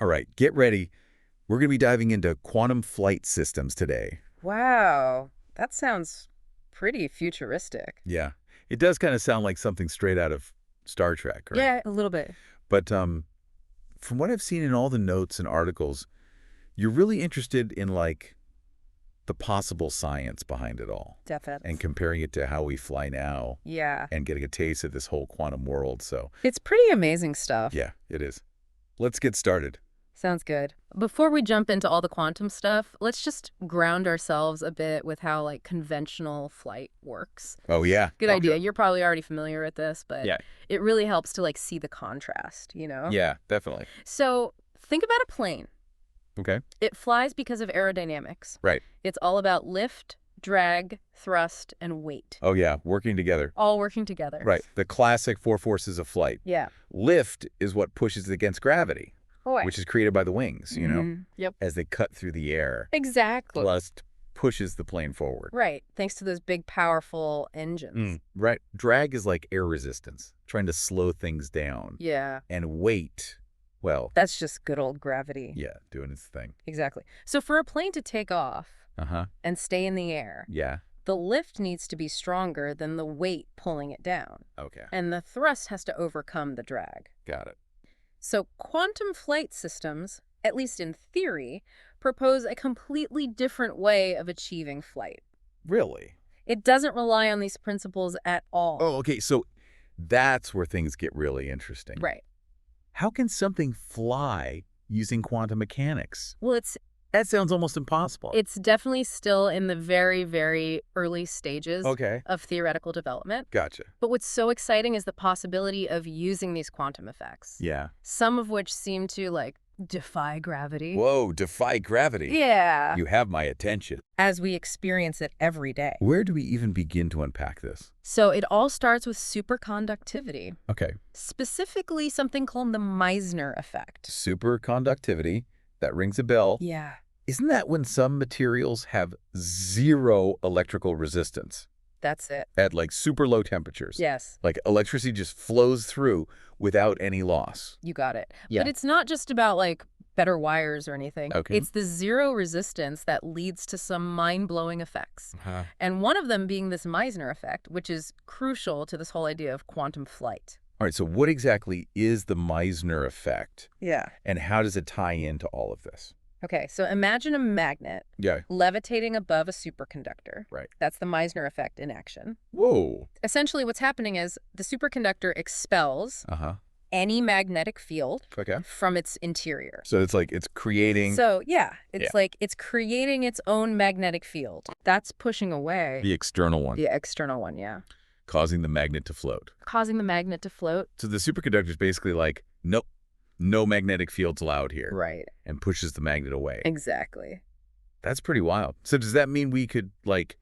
All right, get ready. We're going to be diving into quantum flight systems today. Wow, that sounds pretty futuristic. Yeah, it does kind of sound like something straight out of Star Trek, right? Yeah, a little bit. But from what I've seen in all the notes and articles, you're really interested in like the possible science behind it all Definitely. and comparing it to how we fly now Yeah. and getting a taste of this whole quantum world. So, It's pretty amazing stuff. yeah, it is. Let's get started. Sounds good. Before we jump into all the quantum stuff, let's just ground ourselves a bit with how, like, conventional flight works. Oh, yeah. Good idea. You're probably already familiar with this, but Yeah. it really helps to, like, see the contrast, you know? Yeah, definitely. So think about a plane. Okay. It flies because of aerodynamics. Right. It's all about lift, drag, thrust, and weight. Oh, yeah, working together. All working together. Right. The classic four forces of flight. Yeah. Lift is what pushes against gravity, Boy. which is created by the wings, you know, Yep. as they cut through the air. Exactly. Thrust pushes the plane forward. Right. Thanks to those big, powerful engines. Right. Drag is like air resistance, trying to slow things down. Yeah. And weight, well, That's just good old gravity. yeah, doing its thing. Exactly. So for a plane to take off Uh-huh. and stay in the air, Yeah. the lift needs to be stronger than the weight pulling it down. Okay. And the thrust has to overcome the drag. Got it. So quantum flight systems, at least in theory, propose a completely different way of achieving flight. Really? It doesn't rely on these principles at all. Oh, okay. So that's where things get really interesting. Right. How can something fly using quantum mechanics? Well, That sounds almost impossible. it's definitely still in the very, very early stages Okay. of theoretical development. Gotcha. But what's so exciting is the possibility of using these quantum effects. Yeah. Some of which seem to, like, defy gravity. Whoa, defy gravity. Yeah. You have my attention. As we experience it every day. Where do we even begin to unpack this? So it all starts with superconductivity, Okay. specifically something called the Meissner effect. Superconductivity. That rings a bell. Yeah. Isn't that when some materials have zero electrical resistance That's it. at like super low temperatures? Yes, Like electricity just flows through without any loss. you got it. Yeah. But it's not just about, like, better wires or anything. Okay. It's the zero resistance that leads to some mind-blowing effects. And one of them being this Meissner effect, which is crucial to this whole idea of quantum flight. All right, so what exactly is the Meissner effect, Yeah. and how does it tie into all of this? Okay, so imagine a magnet Yeah. levitating above a superconductor. Right. That's the Meissner effect in action. Whoa. Essentially, what's happening is the superconductor expels Uh-huh. any magnetic field Okay. from its interior. So it's like it's creating So, yeah, it's Yeah. like it's creating its own magnetic field. That's pushing away the external one, the external one, yeah. causing the magnet to float. Causing the magnet to float. So the superconductor is basically like, nope, no magnetic fields allowed here, Right. and pushes the magnet away. Exactly. That's pretty wild. So does that mean we could, like,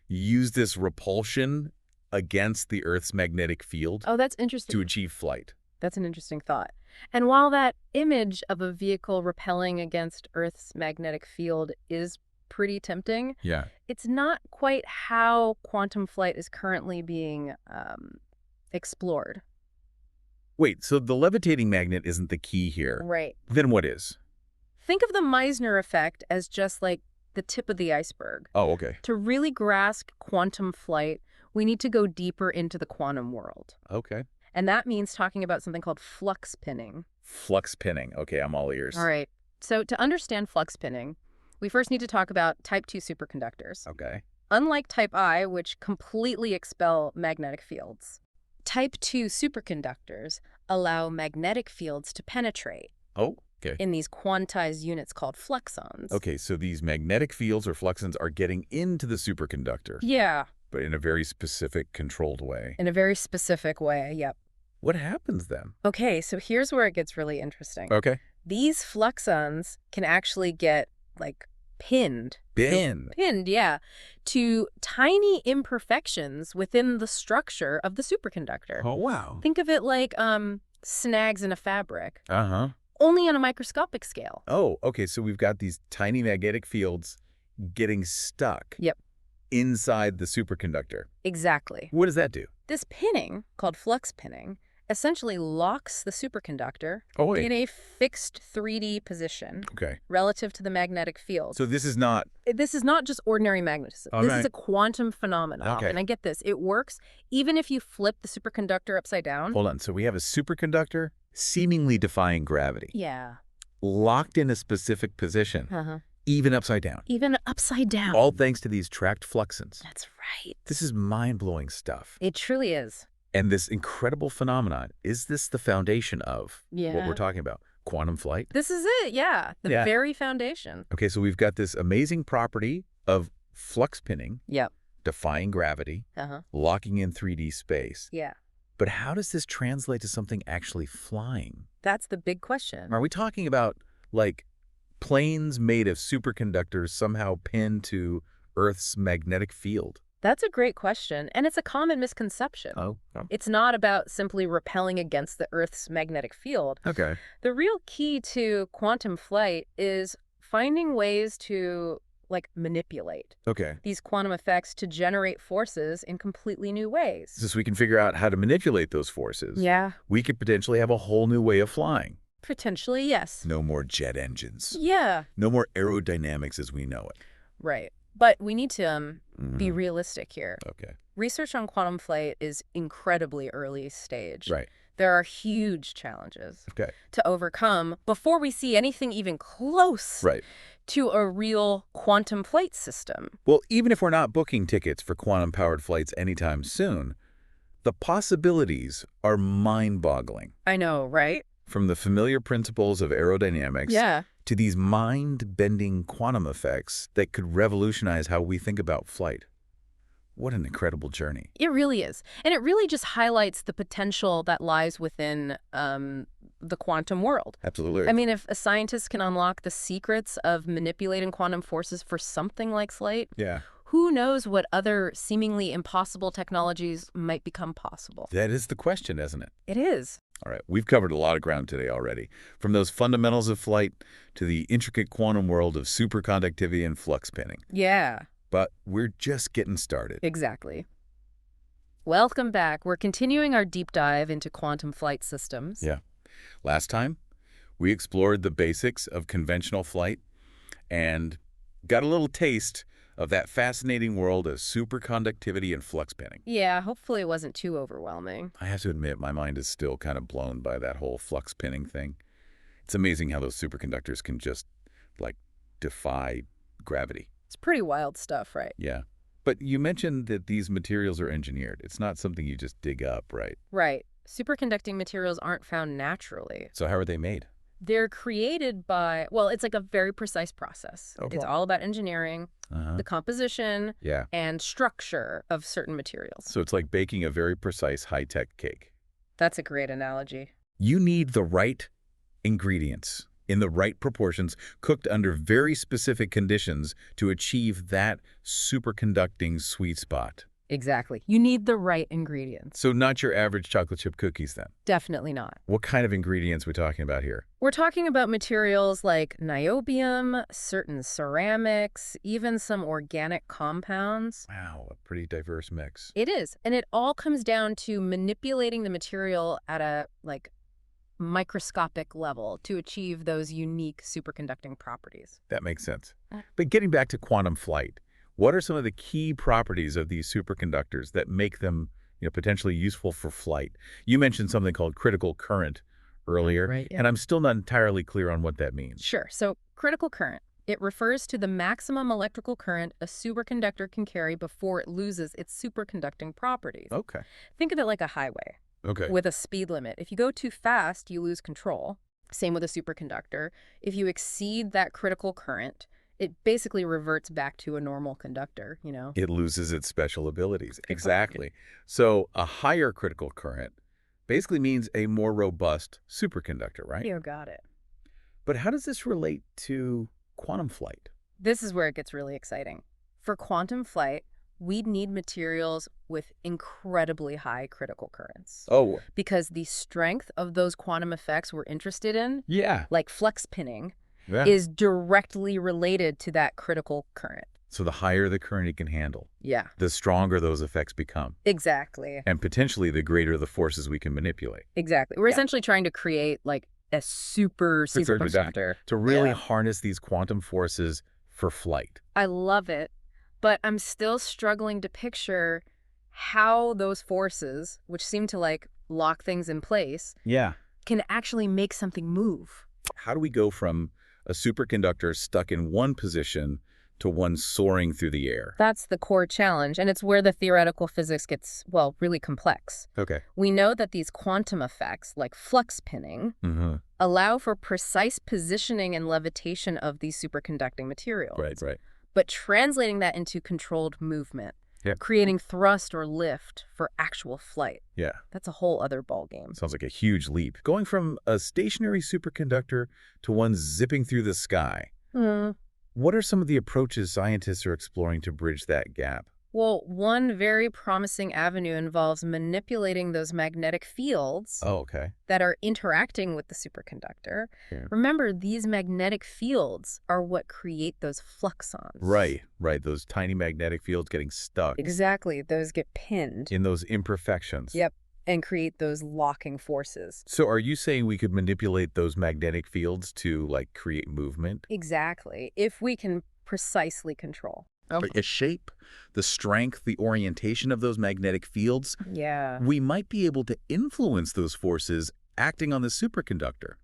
use this repulsion against the Earth's magnetic field Oh, that's interesting. to achieve flight? That's an interesting thought. And while that image of a vehicle repelling against Earth's magnetic field is pretty tempting, Yeah. it's not quite how quantum flight is currently being explored. Wait, so the levitating magnet isn't the key here. Right. Then what is? Think of the Meissner effect as just like the tip of the iceberg. Oh, okay. To really grasp quantum flight, we need to go deeper into the quantum world. Okay. And that means talking about something called flux pinning. Flux pinning. Okay, I'm all ears. All right. So to understand flux pinning, we first need to talk about type 2 superconductors. Okay. Unlike type I, which completely expel magnetic fields, type 2 superconductors allow magnetic fields to penetrate Oh, okay. in these quantized units called fluxons. Okay, so these magnetic fields or fluxons are getting into the superconductor, Yeah, but in a very specific, controlled way. in a very specific way, yep. What happens then? Okay, so here's where it gets really interesting. Okay. These fluxons can actually get, like, pinned, yeah, to tiny imperfections within the structure of the superconductor. Oh, wow. Think of it like snags in a fabric, Uh-huh. only on a microscopic scale. Oh, okay, so we've got these tiny magnetic fields getting stuck Yep. inside the superconductor. Exactly. What does that do? This pinning, called flux pinning, essentially locks the superconductor in a fixed 3D position relative to the magnetic field. So this is not just ordinary magnetism. This is a quantum phenomenon. And I get this. It works even if you flip the superconductor upside down. Hold on. So we have a superconductor seemingly defying gravity. Yeah. Locked in a specific position. Even upside down. Even upside down. All thanks to these tracked fluxons. That's right. This is mind-blowing stuff. It truly is. And this incredible phenomenon, is this the foundation of what we're talking about? Quantum flight? This is it, yeah. The very foundation. Okay, so we've got this amazing property of flux pinning, defying gravity, locking in 3D space. Yeah. But how does this translate to something actually flying? That's the big question. Are we talking about, like, planes made of superconductors somehow pinned to Earth's magnetic field? That's a great question, and it's a common misconception. It's not about simply repelling against the Earth's magnetic field. The real key to quantum flight is finding ways to, like, manipulate these quantum effects to generate forces in completely new ways. So we can figure out how to manipulate those forces. Yeah. We could potentially have a whole new way of flying. Potentially, yes. No more jet engines. Yeah. No more aerodynamics as we know it. Right. But we need to be realistic here. Research on quantum flight is incredibly early stage. There are huge challenges to overcome before we see anything even close to a real quantum flight system. Well, even if we're not booking tickets for quantum-powered flights anytime soon, the possibilities are mind-boggling. I know, right? From the familiar principles of aerodynamics to these mind-bending quantum effects that could revolutionize how we think about flight. What an incredible journey. It really is. And it really just highlights the potential that lies within the quantum world. Absolutely. I mean, if a scientist can unlock the secrets of manipulating quantum forces for something like flight, who knows what other seemingly impossible technologies might become possible? That is the question, isn't it? It is. All right, we've covered a lot of ground today already, from those fundamentals of flight to the intricate quantum world of superconductivity and flux pinning. Yeah. But we're just getting started. Exactly. Welcome back. We're continuing our deep dive into quantum flight systems. Yeah. Last time, we explored the basics of conventional flight and got a little taste of that fascinating world of superconductivity and flux pinning. Yeah, hopefully it wasn't too overwhelming. I have to admit, my mind is still kind of blown by that whole flux pinning thing. It's amazing how those superconductors can just, like, defy gravity. It's pretty wild stuff, right? Yeah. But you mentioned that these materials are engineered. It's not something you just dig up, right? Right. Superconducting materials aren't found naturally. So how are they made? They're created by, well, it's like a very precise process. It's all about engineering, the composition, and structure of certain materials. So it's like baking a very precise high-tech cake. That's a great analogy. You need the right ingredients in the right proportions, cooked under very specific conditions to achieve that superconducting sweet spot. Exactly. You need the right ingredients. So not your average chocolate chip cookies then? Definitely not. What kind of ingredients are we talking about here? We're talking about materials like niobium, certain ceramics, even some organic compounds. Wow, a pretty diverse mix. It is. And it all comes down to manipulating the material at a, like, microscopic level to achieve those unique superconducting properties. That makes sense. But getting back to quantum flight, what are some of the key properties of these superconductors that make them, potentially useful for flight? You mentioned something called critical current earlier, and I'm still not entirely clear on what that means. Sure. So critical current, it refers to the maximum electrical current a superconductor can carry before it loses its superconducting properties. Okay. Think of it like a highway. With a speed limit. If you go too fast, you lose control. Same with a superconductor. If you exceed that critical current, it basically reverts back to a normal conductor, It loses its special abilities. Exactly. So a higher critical current basically means a more robust superconductor, right? You got it. But how does this relate to quantum flight? This is where it gets really exciting. For quantum flight, we'd need materials with incredibly high critical currents. Oh. Because the strength of those quantum effects we're interested in, like flux pinning, Yeah. is directly related to that critical current. So the higher the current it can handle, Yeah. the stronger those effects become. Exactly. And potentially the greater the forces we can manipulate. Exactly. We're essentially trying to create like a superconductor. To really harness these quantum forces for flight. I love it, but I'm still struggling to picture how those forces, which seem to like lock things in place, can actually make something move. How do we go from a superconductor stuck in one position to one soaring through the air? That's the core challenge, and it's where the theoretical physics gets, well, really complex. Okay. We know that these quantum effects, like flux pinning, allow for precise positioning and levitation of these superconducting materials. Right. But translating that into controlled movement, creating thrust or lift for actual flight, that's a whole other ballgame. Sounds like a huge leap. Going from a stationary superconductor to one zipping through the sky. What are some of the approaches scientists are exploring to bridge that gap? Well, one very promising avenue involves manipulating those magnetic fields that are interacting with the superconductor. Remember, these magnetic fields are what create those fluxons. Right. Those tiny magnetic fields getting stuck. Exactly. Those get pinned. In those imperfections. Yep. And create those locking forces. So are you saying we could manipulate those magnetic fields to, like, create movement? Exactly. If we can precisely control. The shape, the strength, the orientation of those magnetic fields. We might be able to influence those forces acting on the superconductor.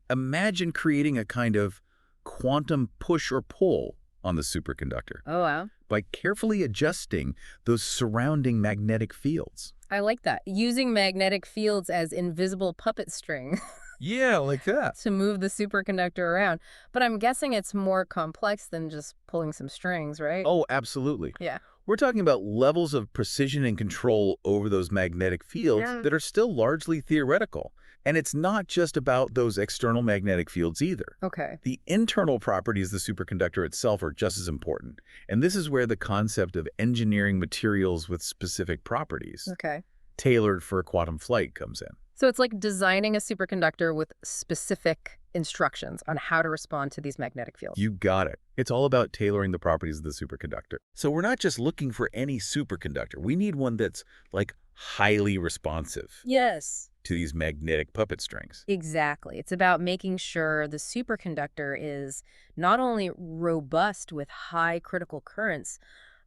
Imagine creating a kind of quantum push or pull on the superconductor. Oh, wow. By carefully adjusting those surrounding magnetic fields. I like that. Using magnetic fields as invisible puppet string. Yeah, like that. To move the superconductor around. But I'm guessing it's more complex than just pulling some strings, right? Oh, absolutely. Yeah. We're talking about levels of precision and control over those magnetic fields that are still largely theoretical. And it's not just about those external magnetic fields either. Okay. The internal properties of the superconductor itself are just as important. And this is where the concept of engineering materials with specific properties, tailored for quantum flight, comes in. So it's like designing a superconductor with specific instructions on how to respond to these magnetic fields. You got it. It's all about tailoring the properties of the superconductor. So we're not just looking for any superconductor. We need one that's, like, highly responsive. Yes. To these magnetic puppet strings. Exactly. It's about making sure the superconductor is not only robust with high critical currents,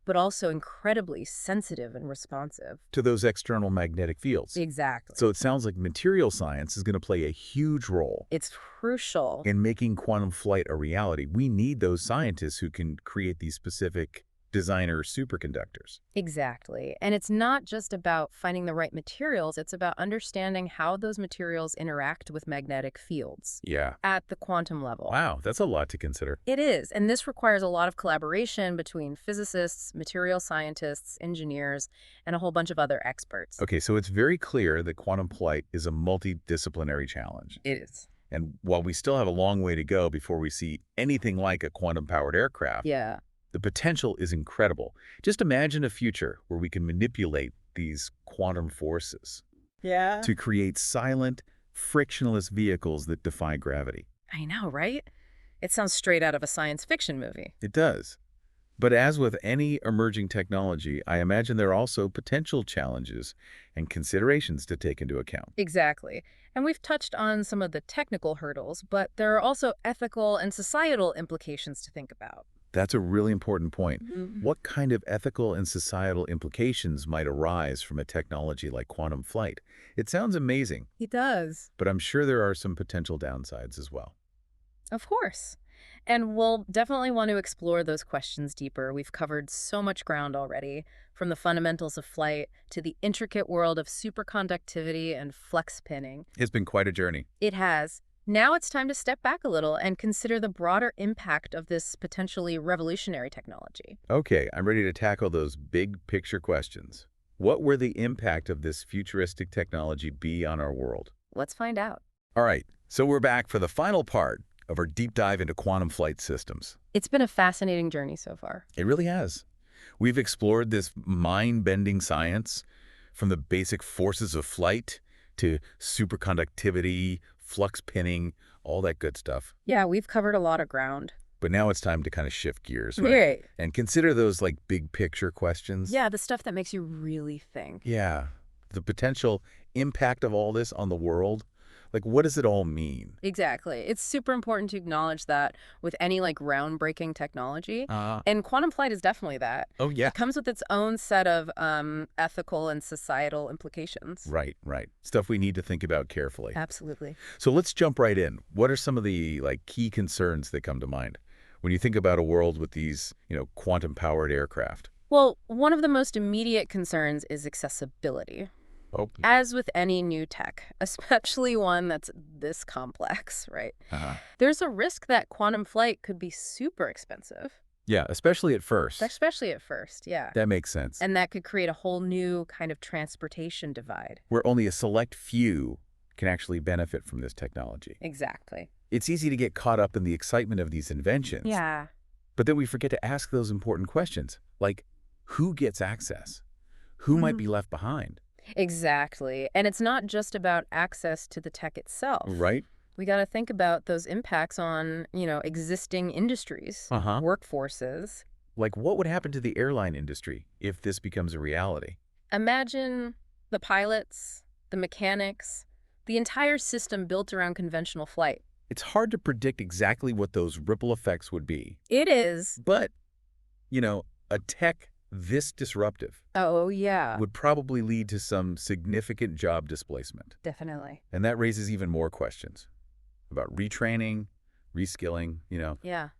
but also incredibly sensitive and responsive. To those external magnetic fields. Exactly. So it sounds like material science is going to play a huge role. It's crucial. In making quantum flight a reality. We need those scientists who can create these specific designer superconductors. Exactly. And it's not just about finding the right materials, it's about understanding how those materials interact with magnetic fields. Yeah. At the quantum level. Wow, that's a lot to consider. It is. And this requires a lot of collaboration between physicists, material scientists, engineers, and a whole bunch of other experts. Okay, so it's very clear that quantum flight is a multidisciplinary challenge. It is. And while we still have a long way to go before we see anything like a quantum-powered aircraft, the potential is incredible. Just imagine a future where we can manipulate these quantum forces to create silent, frictionless vehicles that defy gravity. I know, right? It sounds straight out of a science fiction movie. It does. But as with any emerging technology, I imagine there are also potential challenges and considerations to take into account. Exactly. And we've touched on some of the technical hurdles, but there are also ethical and societal implications to think about. That's a really important point. What kind of ethical and societal implications might arise from a technology like quantum flight? It sounds amazing. It does. But I'm sure there are some potential downsides as well. Of course. And we'll definitely want to explore those questions deeper. We've covered so much ground already, from the fundamentals of flight to the intricate world of superconductivity and flux pinning. It's been quite a journey. It has. Now it's time to step back a little and consider the broader impact of this potentially revolutionary technology. Okay, I'm ready to tackle those big picture questions. What will the impact of this futuristic technology be on our world? Let's find out. All right, so we're back for the final part of our deep dive into quantum flight systems. It's been a fascinating journey so far. It really has. We've explored this mind-bending science, from the basic forces of flight to superconductivity, flux pinning, all that good stuff. Yeah, we've covered a lot of ground. But now it's time to kind of shift gears, right? Right. And consider those like big picture questions. Yeah, the stuff that makes you really think. Yeah. The potential impact of all this on the world. Like, what does it all mean? Exactly. It's super important to acknowledge that with any like groundbreaking technology. And quantum flight is definitely that. Oh, yeah. It comes with its own set of ethical and societal implications. Right, right. Stuff we need to think about carefully. Absolutely. So let's jump right in. What are some of the like key concerns that come to mind when you think about a world with these, quantum-powered aircraft? Well, one of the most immediate concerns is accessibility. Oh. As with any new tech, especially one that's this complex, right? There's a risk that quantum flight could be super expensive. Yeah, especially at first. Especially at first, yeah. That makes sense. And that could create a whole new kind of transportation divide. Where only a select few can actually benefit from this technology. Exactly. It's easy to get caught up in the excitement of these inventions. Yeah. But then we forget to ask those important questions, like who gets access? Who might be left behind? Exactly. And it's not just about access to the tech itself. Right. We got to think about those impacts on, existing industries, workforces. Like what would happen to the airline industry if this becomes a reality? Imagine the pilots, the mechanics, the entire system built around conventional flight. It's hard to predict exactly what those ripple effects would be. It is. But, a tech this disruptive would probably lead to some significant job displacement. Definitely. And that raises even more questions about retraining, reskilling,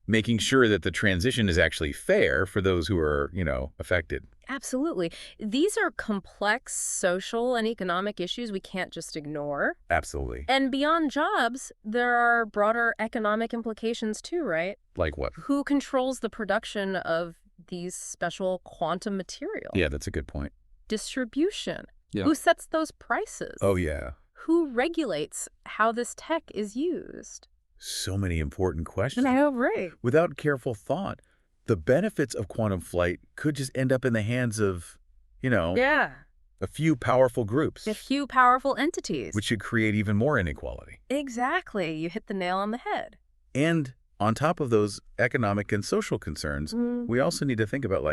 making sure that the transition is actually fair for those who are, affected. Absolutely. These are complex social and economic issues we can't just ignore. Absolutely. And beyond jobs, there are broader economic implications too, right? Like what? Who controls the production of these special quantum materials? Yeah, that's a good point. Distribution. Yeah. Who sets those prices? Oh, yeah. Who regulates how this tech is used? So many important questions. I know, right. Without careful thought, the benefits of quantum flight could just end up in the hands of, a few powerful groups. A few powerful entities. Which should create even more inequality. Exactly. You hit the nail on the head. And on top of those economic and social concerns, we also need to think about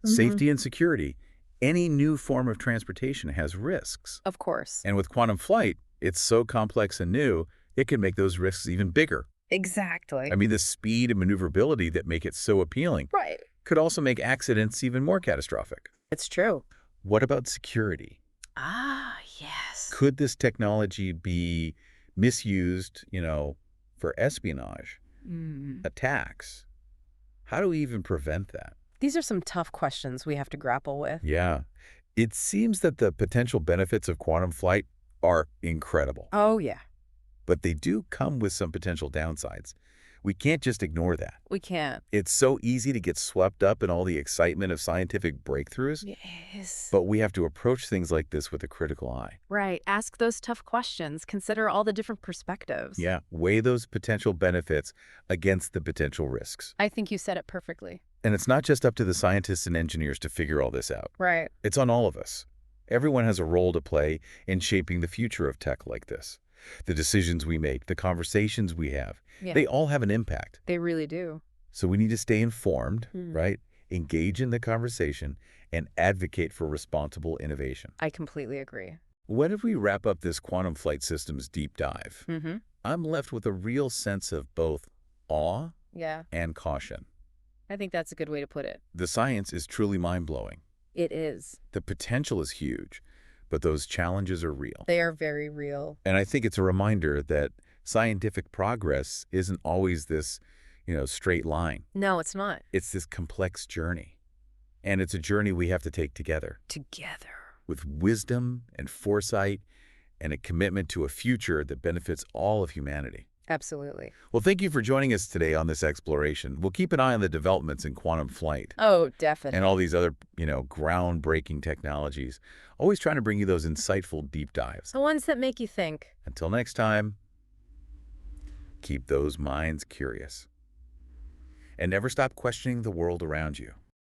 safety and security. Any new form of transportation has risks. Of course. And with quantum flight, it's so complex and new, it can make those risks even bigger. Exactly. I mean, the speed and maneuverability that make it so appealing could also make accidents even more catastrophic. It's true. What about security? Yes. Could this technology be misused, for espionage, attacks? How do we even prevent that? These are some tough questions we have to grapple with. Yeah. It seems that the potential benefits of quantum flight are incredible. Oh, yeah. But they do come with some potential downsides. We can't just ignore that. We can't. It's so easy to get swept up in all the excitement of scientific breakthroughs. Yes. But we have to approach things like this with a critical eye. Right. Ask those tough questions. Consider all the different perspectives. Yeah. Weigh those potential benefits against the potential risks. I think you said it perfectly. And it's not just up to the scientists and engineers to figure all this out. Right. It's on all of us. Everyone has a role to play in shaping the future of tech like this. The decisions we make, the conversations we have, they all have an impact. They really do. So we need to stay informed, right? Engage in the conversation and advocate for responsible innovation. I completely agree. When we wrap up this quantum flight systems deep dive, I'm left with a real sense of both awe and caution. I think that's a good way to put it. The science is truly mind-blowing. It is. The potential is huge, but those challenges are real. They are very real. And I think it's a reminder that scientific progress isn't always this, straight line. No, it's not. It's this complex journey. And it's a journey we have to take together. Together. With wisdom and foresight and a commitment to a future that benefits all of humanity. Absolutely. Well, thank you for joining us today on this exploration. We'll keep an eye on the developments in quantum flight. Oh, definitely. And all these other, groundbreaking technologies. Always trying to bring you those insightful deep dives. The ones that make you think. Until next time, keep those minds curious. And never stop questioning the world around you.